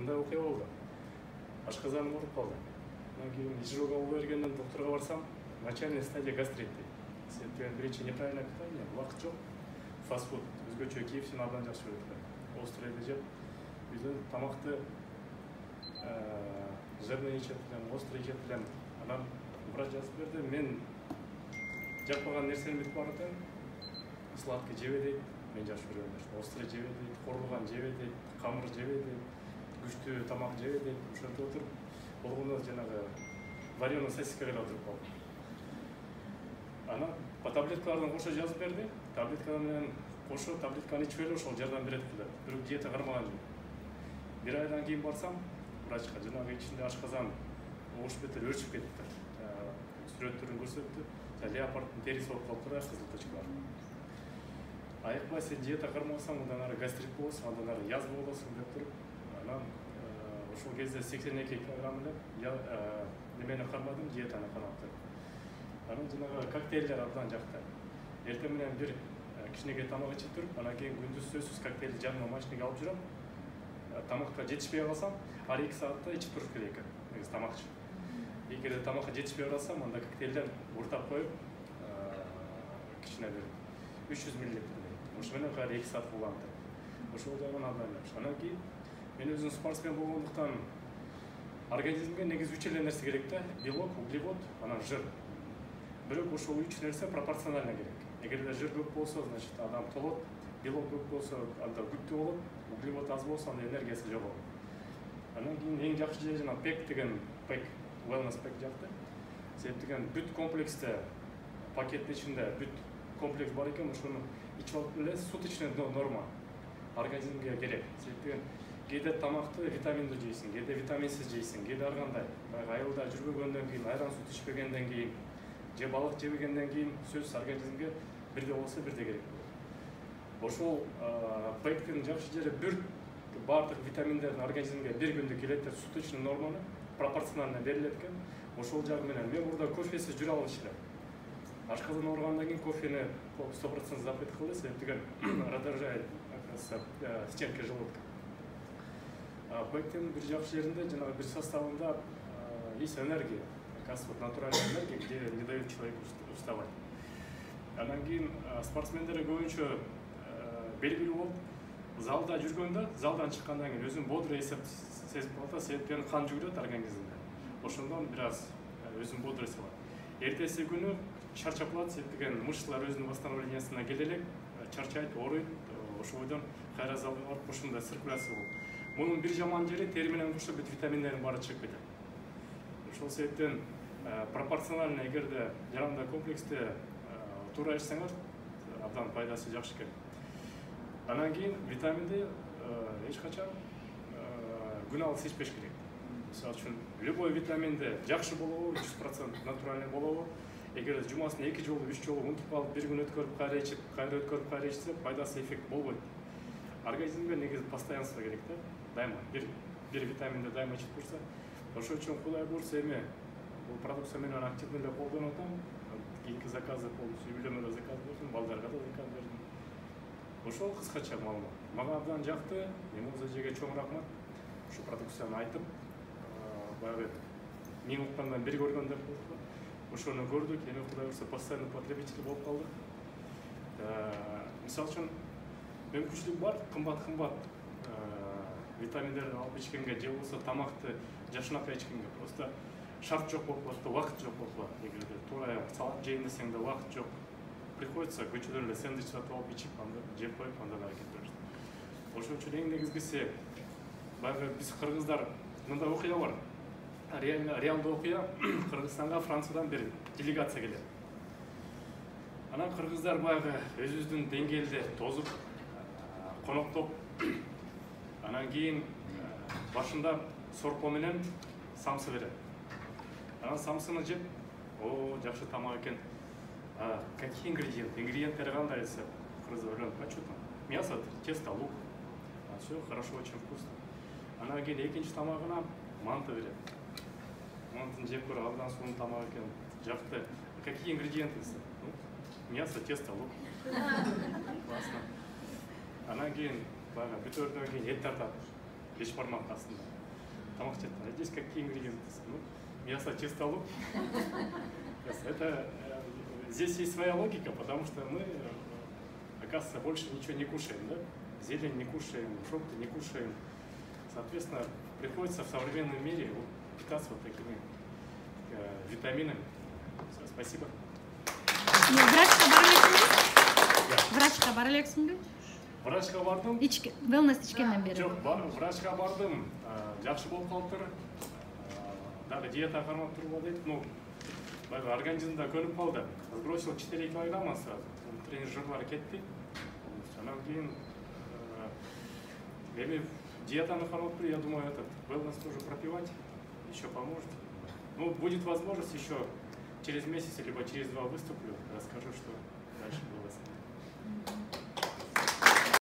мындай окуя болду. Ашказаным ооруп калды. Анан кийин ИЖРОго алып бергенден доктурга барсам, начальная стадия гастрит дейт. Себеби биринчи неправильное питание, убакыт жок. Фастфуд, өзгөчө KFC'ни абдан жакшы көрөт экен. Острыйды жеп, үйдөн тамакты жирный ичет элем, острый ичет элем. Анан врач жазып берди, мен жакпаган нерсени бүтүп баратам. Сладкий жебе дейт, мен жакшы көргөн нерсе. Острый жебе дейт, кооруган жебе дейт, камыр жебе дейт, күчтүү тамак жебе дейт. Ошентип отуруп, болгондо жанагы вареный сосиска келип отуруп калды. Анан по таблеткалардан кошо жазып берди. Таблеткалар менен кошо таблетканы ичпеле, ошол жардам берет деп. Бирок диета кармаган жок. Бир айдан кийин барсам, врачка жанагы ичинде ашказан ош бетер өрчүп кетти. Сүрөттөрүн көрсөттү. Леопарддын териси болуп калыптыр да, кызыл точкалар. Айыкпай сен диета кармасаң, андан ары гастрит болосуң, андан ары язва болосуң деп туруп, анан ошол кезде 82 килограмм эле немени кармадым, диетаны кармаптым. Анан жанагы коктейлдер абдан жакты. Эртең менен бир кичинекей тамак ичип туруп, анан кийин күндүз сөзсүз коктейлди жаныма машинеге алып жүрөм. Тамакка жетишпей калсам, ар 2 саатта ичип туруш керек экен. Негизи тамакчы. Эгерде тамакка жетишпей калсам, анда коктейлден уртап коюп, кичине бир 300 мл. Ошо менен кайра 2 саат кылганды. Ошол жагынан абдан жакшы. Анан кийин мен өзүм спортсмен болгондуктан организмге негизи 3 эле нерсе керек да: белок, углевод, анан жир. Бирок ошол 3 нерсе пропорционально керек. Эгерде жир көп болсо, значит адам толот, белок көп болсо, анда күттүү болот, углевод аз болсо, анда энергиясы жогот. Анан кийин эң жакшы жери жана пек деген пек, wellness пек жакты. Себеп деген бүт комплексте, пакеттин ичинде бүт комплекс бар экен, ошону ичип алып эле суточный норма организмге керек. Себеп деген кээде тамакты витаминдүү жейсиң, кээде витаминсиз жейсиң, кээде ар кандай. Айылда жүрбөгөндөн кийин, айран сут ичпегенден кийин, же балык жебегенден кийин сөзсүз организмге бирде болсо бирде керек болот. Ошол пектин жакшы жери бир баардык витаминдердин организмге бир күндө келет, суточный норманы пропорционально берилет экен. Ошол жагы менен мен мурда кофесиз жүрө алчу элем. Ашказан ооругандан кийин кофени 100% запрет кылды, себеп деген раздражает стенки желудка. Пектин бир жакшы жеринде жанагы бир составында есть энергия, оказывается, натуральная энергия, где не дает человеку уставать. Анан кийин спортсмендер көбүнчө белгилүү болуп, залда жүргөндө, залдан чыккандан кийин өзүн бодрый сезип калат, себеп кан жүгүрөт организмде. Ошондон бир аз өзүн бодрый сезет. Эртеси күнү чарчап калат, себеп деген мышцалар өзүнүн восстановлениясына келе элек, чарчайт, ооруйт, ошондон кайра залга барып ушундай циркуляция болот. Мунун бир жаман жери тери менен кошо бүт витаминдердин баары чыгып кетет. Ошол себептен пропорционально эгерде жарандык комплексте туура ичсеңер, абдан пайдасы жакшы экен. Анан кийин витаминди эч качан күн алыс ичпеш керек. Мисалы үчүн любой витаминди жакшы болобу, 100% натуральный болобу, эгер жумасына 2 жолу, 3 жолу унутуп калып, бир күн өткөрүп кайра ичип, кайра өткөрүп кайра ичсе, пайдасы эффект болбойт. Организмге негизи постоянство керек да, дайыма бир витаминди дайыма ичип турса. Ошол үчүн Кудай буйрса эми бул продукция менен активдүү эле колдонуп атам. Кийинки заказды полностью үйлөнмөдө заказ бердим, балдарга да заказ бердим. Ошол кыскача маалымат. Мага абдан жакты. Мемоза эжеге чоң рахмат. Ушу продукцияны айтып, баягы мен уккандан бир көргөндөр болду. Ошону көрдүк, эми Кудай буйрса постоянный потребитель болуп калдык. Мисалы үчүн мүмкүнчүлүк бар, кымбат витаминдерди алып ичкенге же болбосо тамакты жакшынакай ичкенге. Просто шарт жок болуп калат, убакыт жок болуп калат. Эгерде туура салат жейин десең да убакыт жок. Приходится көчөдөн эле сэндвич сатып алып ичип, анда жеп коюп, андан ары кетип. Ошон үчүн эң негизгиси баягы биз кыргыздар мындай окуя бар. Реалдуу окуя. Кыргызстанга Франциядан бир делегация келет. Анан кыргыздар баягы өзүбүздүн деңгээлде тозуп, коноктоп, анан кийин башында сорпо менен самсы берет. Анан самсыны жеп, о, жакшы тамак экен. Какие ингредиенты? Ингредиенттери кандай десе, кыргыздар ойлонуп, а что там? Мясо, тесто, лук. Все хорошо, очень вкусно. Анан кийин экинчи тамагына манты берет. Мантыны жеп көрүп, абдан сонун тамак экен, жакты. Какие ингредиенты десе? Мясо, тесто, лук. Классно. Анан кийин баягы бүтөрдөн кийин эт тартат. бешбармақ астында тамақ ішеді. Здесь какие ингредиенты? Ну, мясо, чистый лук. Это, здесь есть своя логика, потому что мы, оказывается, больше ничего не кушаем, да? Зелень не кушаем, фрукты не кушаем. Соответственно, приходится в современном мире питаться вот такими витаминами. Все, спасибо. Врачқа бара алексың бе? Врачқа бардым. Wellness ішкеннен бері. Жоқ, врачқа бардым. Жақсы болып қалды. Даже диета қармап тұрып алды. Ну, организмда көніп қалды. Сбросил 4 килограмма сразу. Тренажерлар кетті. Сонан кейін диетаны қармап тұр. Я думаю, этот wellness тоже пропивать еще поможет. Ну, будет возможность еще через месяц, либо через 2 выступлю, расскажу, что дальше было.